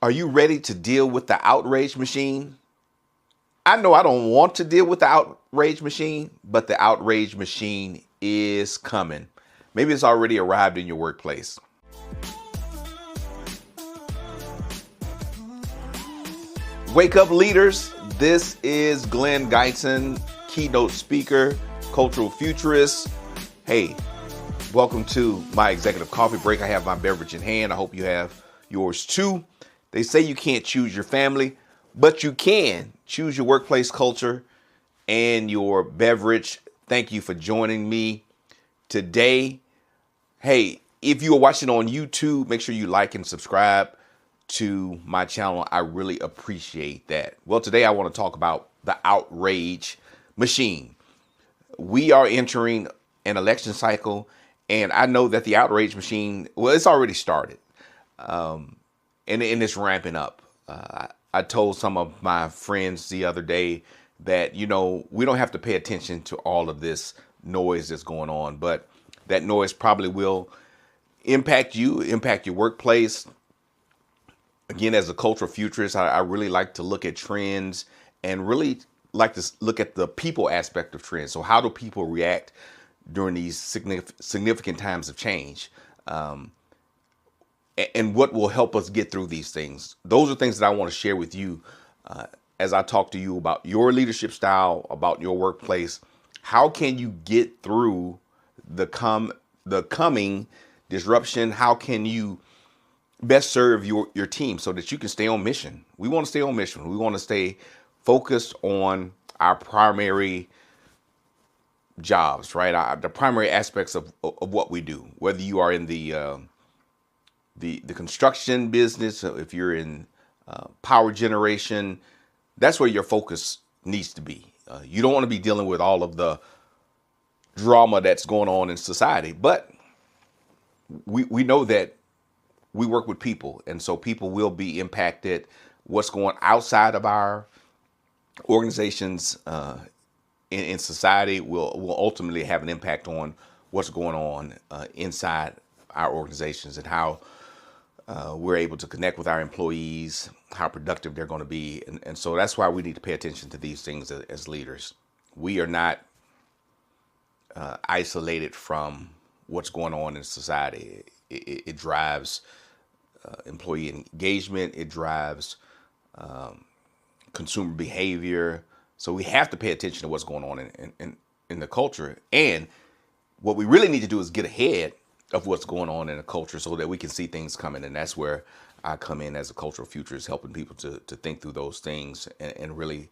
Are you ready to deal with the outrage machine? I know I don't want to deal with the outrage machine, but the outrage machine is coming. Maybe it's already arrived in your workplace. Wake up, leaders. This is Glenn Guyton, keynote speaker, cultural futurist. Hey, welcome to my executive coffee break. I have my beverage in hand. I hope you have yours too. They say you can't choose your family, but you can choose your workplace culture and your beverage. Thank you for joining me today. Hey, if you are watching on YouTube, make sure you like and subscribe to my channel. I really appreciate that. Well, today I want to talk about the outrage machine. We are entering an election cycle, and I know that the outrage machine, well, it's already started. And it's ramping up. I told some of my friends the other day that, we don't have to pay attention to all of this noise that's going on, but that noise probably will impact you, impact your workplace. Again, as a cultural futurist, I really like to look at trends and really like to look at the people aspect of trends. So how do people react during these significant times of change? And what will help us get through these things. Those are things that I want to share with you as I talk to you about your leadership style, about your workplace. How can you get through the coming disruption? How can you best serve your team so that you can stay on mission? We want to stay on mission. We want to stay focused on our primary jobs, right? The primary aspects of what we do, whether you are in the construction business, if you're in power generation, that's where your focus needs to be. You don't want to be dealing with all of the drama that's going on in society, but we know that we work with people, and so people will be impacted. What's going outside of our organizations in society will ultimately have an impact on what's going on inside our organizations and how we're able to connect with our employees, how productive they're going to be. And so that's why we need to pay attention to these things as leaders. We are not isolated from what's going on in society. It drives employee engagement. It drives consumer behavior. So we have to pay attention to what's going on in the culture. And what we really need to do is get ahead of what's going on in the culture so that we can see things coming. And that's where I come in as a cultural futurist, helping people to think through those things and really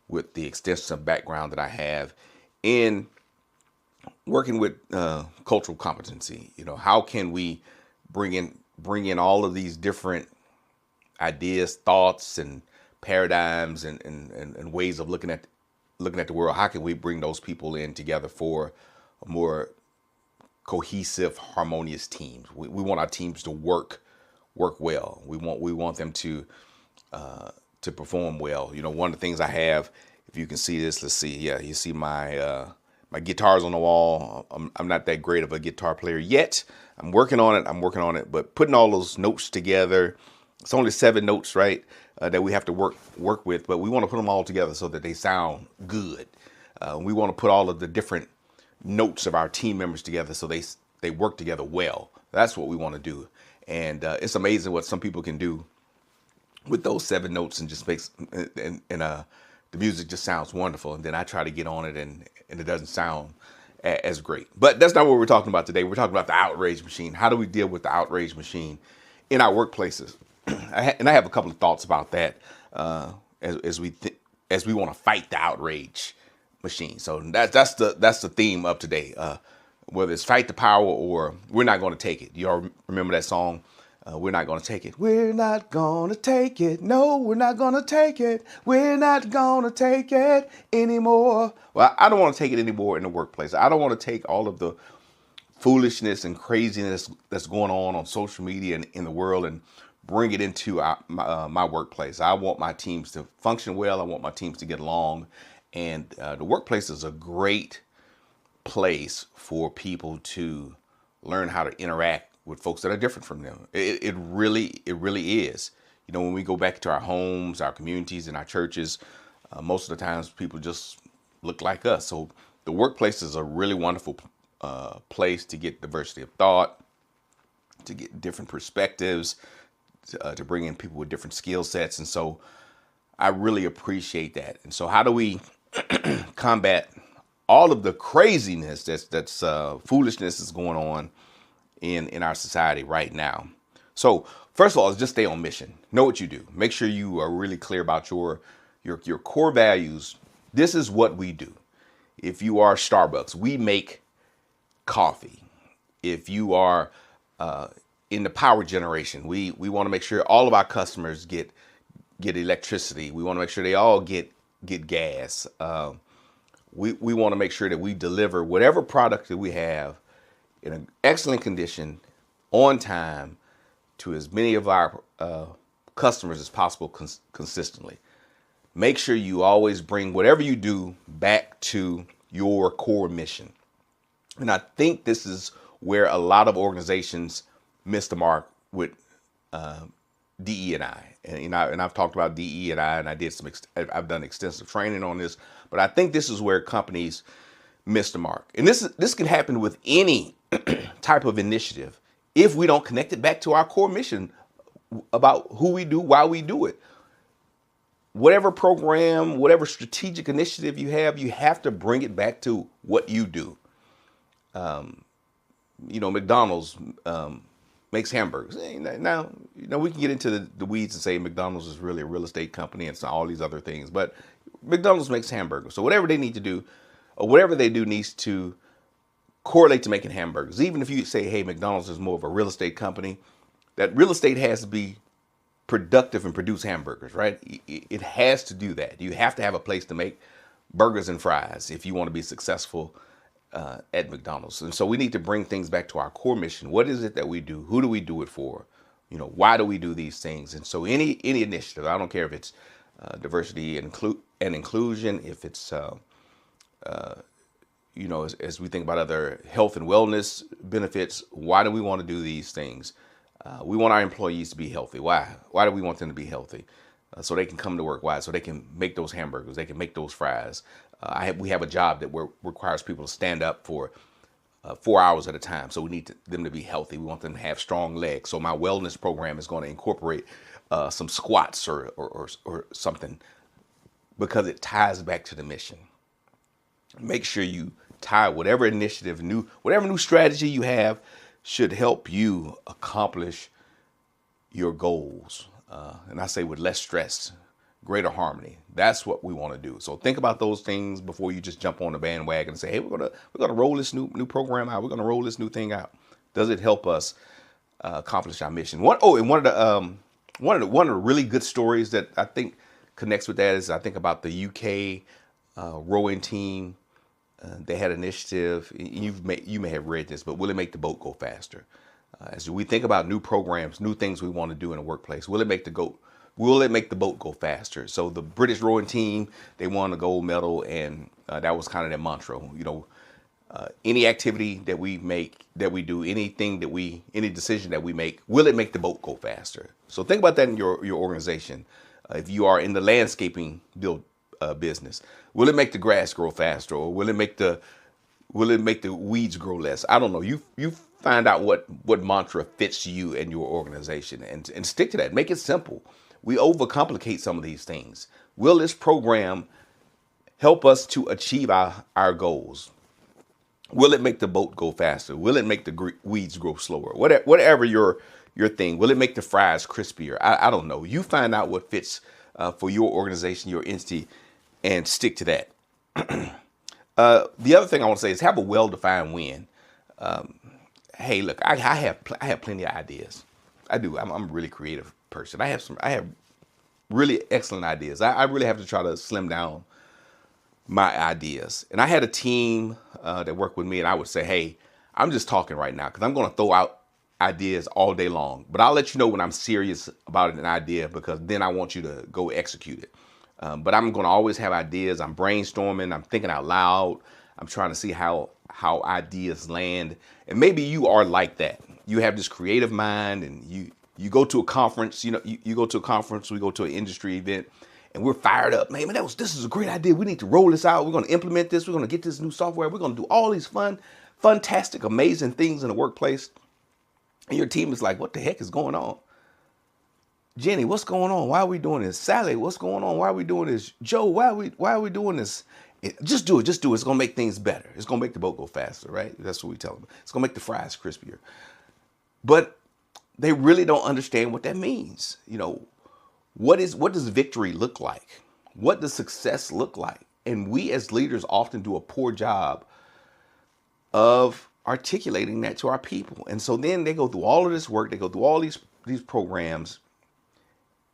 with the extensive background that I have in working with cultural competency. How can we bring in all of these different ideas, thoughts, and paradigms and ways of looking at the world? How can we bring those people in together for a more cohesive, harmonious teams? We want our teams to work well. We want them to perform well. One of the things I have, if you can see this, let's see. Yeah, you see my my guitars on the wall. I'm not that great of a guitar player yet. I'm working on it. But putting all those notes together, it's only 7 notes, right? That we have to work with, but we want to put them all together so that they sound good. We want to put all of the different notes of our team members together so they work together well. That's what we want to do. And it's amazing what some people can do with those 7 notes and just makes the music just sounds wonderful. And then I try to get on it and it doesn't sound as great. But that's not what we're talking about today. We're talking about the outrage machine. How do we deal with the outrage machine in our workplaces? And I have a couple of thoughts about that as we want to fight the outrage machine. So that's the theme of today. Whether it's fight the power or we're not going to take it. You all remember that song? We're not going to take it. We're not going to take it. No, we're not going to take it. We're not going to take it anymore. Well, I don't want to take it anymore in the workplace. I don't want to take all of the foolishness and craziness that's going on social media and in the world and bring it into my workplace. I want my teams to function well. I want my teams to get along. And the workplace is a great place for people to learn how to interact with folks that are different from them. It really is. You know, when we go back to our homes, our communities, and our churches, most of the times people just look like us. So the workplace is a really wonderful place to get diversity of thought, to get different perspectives, to bring in people with different skill sets. And so I really appreciate that. And so how do we combat all of the craziness that's foolishness is going on in our society right now? So first of all, is just stay on mission. Know what you do. Make sure you are really clear about your core values. This is what we do. If you are Starbucks, we make coffee. If you are in the power generation, we want to make sure all of our customers get electricity. We want to make sure they all get gas. We want to make sure that we deliver whatever product that we have in an excellent condition, on time, to as many of our customers as possible consistently. Make sure you always bring whatever you do back to your core mission. And I think this is where a lot of organizations miss the mark with DE&I. And I've talked about DE&I, and I've done extensive training on this. But I think this is where companies miss the mark. And this can happen with any type of initiative if we don't connect it back to our core mission about who we do, why we do it. Whatever program, whatever strategic initiative you have to bring it back to what you do. McDonald's makes hamburgers. Now, we can get into the weeds and say McDonald's is really a real estate company and all these other things, but McDonald's makes hamburgers. So whatever they need to do, or whatever they do needs to correlate to making hamburgers. Even if you say, hey, McDonald's is more of a real estate company, that real estate has to be productive and produce hamburgers, right? It has to do that. You have to have a place to make burgers and fries if you want to be successful at McDonald's. And so we need to bring things back to our core mission. What is it that we do? Who do we do it for? Why do we do these things? And so any initiative, I don't care if it's diversity and inclusion, if it's as we think about other health and wellness benefits, why do we want to do these things? We want our employees to be healthy. Why? Why do we want them to be healthy? So they can come to work. Why? So they can make those hamburgers. They can make those fries. We have a job that requires people to stand up for 4 hours at a time. So we need them to be healthy. We want them to have strong legs. So my wellness program is going to incorporate some squats or something, because it ties back to the mission. Make sure you tie whatever initiative, whatever new strategy you have should help you accomplish your goals. And I say with less stress, greater harmony. That's what we want to do. So think about those things before you just jump on the bandwagon and say, hey, we're gonna roll this new program out. We're gonna roll this new thing out. Does it help us accomplish our mission? One of the really good stories that I think connects with that is, I think about the UK rowing team. They had an initiative. You may have read this, but will it make the boat go faster? As we think about new programs, new things we want to do in the workplace, will it make the boat go faster? So the British rowing team, they won a gold medal, and that was kind of their mantra. Any activity that we do, any decision that we make, will it make the boat go faster? So think about that in your organization. If you are in the landscaping business, will it make the grass grow faster, or will it make the weeds grow less? I don't know. You find out what mantra fits you and your organization, and stick to that. Make it simple. We overcomplicate some of these things. Will this program help us to achieve our goals? Will it make the boat go faster? Will it make the weeds grow slower? Whatever your thing. Will it make the fries crispier? I don't know. You find out what fits for your organization, your entity, and stick to that. The other thing I want to say is have a well-defined win. Hey, look, I have plenty of ideas. I do. I'm a really creative person. I have really excellent ideas. I really have to try to slim down my ideas. And I had a team that worked with me, and I would say, hey, I'm just talking right now because I'm going to throw out ideas all day long. But I'll let you know when I'm serious about an idea, because then I want you to go execute it. But I'm going to always have ideas. I'm brainstorming. I'm thinking out loud. I'm trying to see how ideas land. And maybe you are like that. You have this creative mind, and You go to a conference, you go to a conference, we go to an industry event, and we're fired up. Man, this is a great idea. We need to roll this out. We're going to implement this. We're going to get this new software. We're going to do all these fantastic, amazing things in the workplace. And your team is like, what the heck is going on? Jenny, what's going on? Why are we doing this? Sally, what's going on? Why are we doing this? Joe, why are we doing this? Just do it. Just do it. It's going to make things better. It's going to make the boat go faster, right? That's what we tell them. It's going to make the fries crispier. But they really don't understand what that means. What does victory look like? What does success look like? And we as leaders often do a poor job of articulating that to our people. And so then they go through all of this work. They go through all these programs.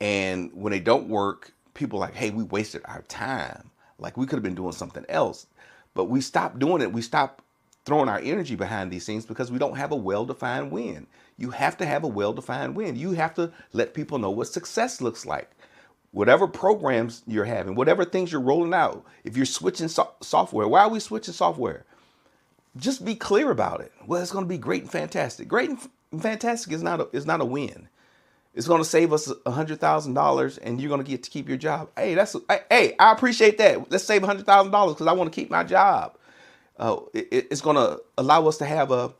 And when they don't work, people are like, hey, we wasted our time. Like we could have been doing something else. But we stopped doing it. We stopped throwing our energy behind these things because we don't have a well-defined win. You have to have a well-defined win. You have to let people know what success looks like. Whatever programs you're having, whatever things you're rolling out, if you're switching software, why are we switching software? Just be clear about it. Well, it's going to be great and fantastic. Great and fantastic is not a win. It's going to save us $100,000 and you're going to get to keep your job. Hey, I appreciate that. Let's save $100,000 because I want to keep my job. It's going to allow us to have a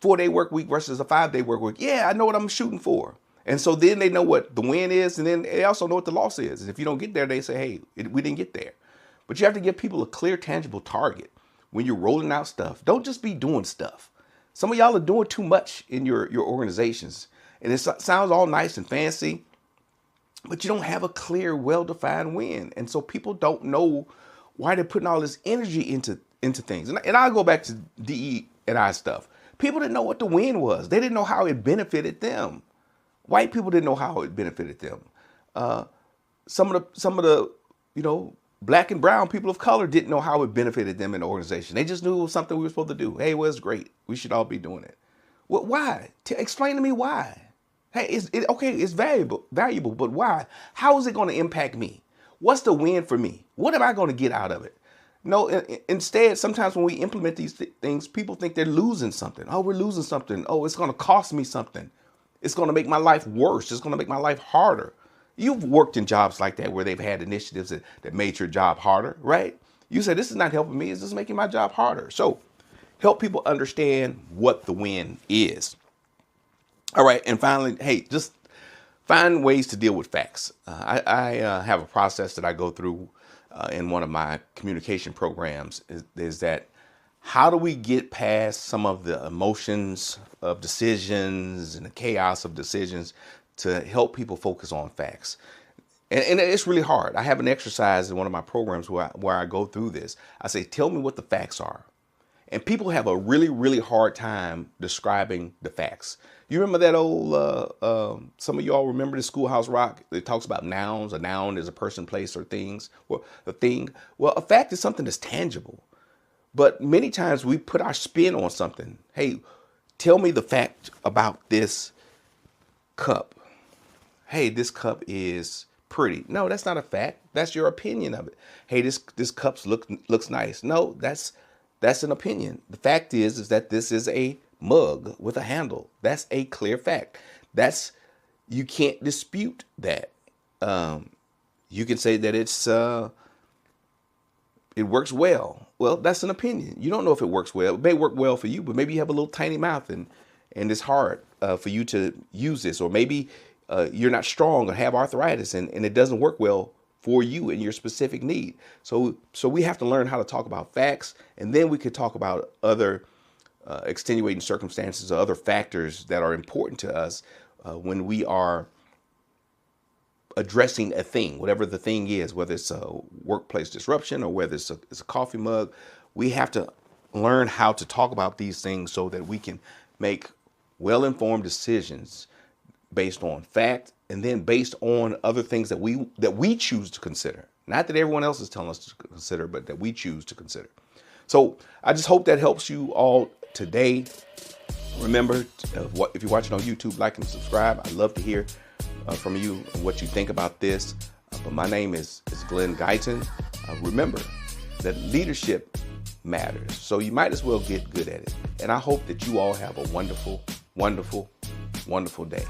4-day work week versus a 5-day work week. Yeah, I know what I'm shooting for. And so then they know what the win is, and then they also know what the loss is. And if you don't get there, they say, hey, we didn't get there. But you have to give people a clear, tangible target when you're rolling out stuff. Don't just be doing stuff. Some of y'all are doing too much in your organizations. And it sounds all nice and fancy, but you don't have a clear, well-defined win. And so people don't know why they're putting all this energy into things. And I'll go back to DE&I stuff. People didn't know what the win was. They didn't know how it benefited them. White people didn't know how it benefited them. Some of the black and brown people of color didn't know how it benefited them in the organization. They just knew it was something we were supposed to do. Hey, well, it's great. We should all be doing it. Well, why? Explain to me why. Hey, it's valuable, but why? How is it going to impact me? What's the win for me? What am I going to get out of it? No, instead, sometimes when we implement these things, people think they're losing something. Oh, we're losing something. Oh, it's going to cost me something. It's going to make my life worse. It's going to make my life harder. You've worked in jobs like that where they've had initiatives that made your job harder, right? You say, this is not helping me. It's just making my job harder. So help people understand what the win is. All right. And finally, hey, just find ways to deal with facts. I have a process that I go through in one of my communication programs is that how do we get past some of the emotions of decisions and the chaos of decisions to help people focus on facts? And it's really hard. I have an exercise in one of my programs where I go through this. I say, tell me what the facts are. And people have a really, really hard time describing the facts. You remember that old, some of y'all remember the Schoolhouse Rock? It talks about nouns. A noun is a person, place, or things, or a thing. Well, a fact is something that's tangible. But many times we put our spin on something. Hey, tell me the fact about this cup. Hey, this cup is pretty. No, that's not a fact. That's your opinion of it. Hey, this cup looks nice. No, that's an opinion. The fact is that this is a mug with a handle. That's a clear fact. You can't dispute that. You can say that it works well. Well, that's an opinion. You don't know if it works well. It may work well for you, but maybe you have a little tiny mouth and it's hard for you to use this. Or maybe you're not strong or have arthritis and it doesn't work well for you and your specific need. So we have to learn how to talk about facts, and then we could talk about other extenuating circumstances or other factors that are important to us when we are addressing a thing, whatever the thing is, whether it's a workplace disruption or whether it's a coffee mug. We have to learn how to talk about these things so that we can make well-informed decisions based on fact and then based on other things that we choose to consider. Not that everyone else is telling us to consider, but that we choose to consider. So I just hope that helps you all today. Remember, if you're watching on YouTube, like and subscribe. I'd love to hear from you what you think about this. But my name is Glenn Guyton. Remember that leadership matters, so you might as well get good at it. And I hope that you all have a wonderful, wonderful, wonderful day.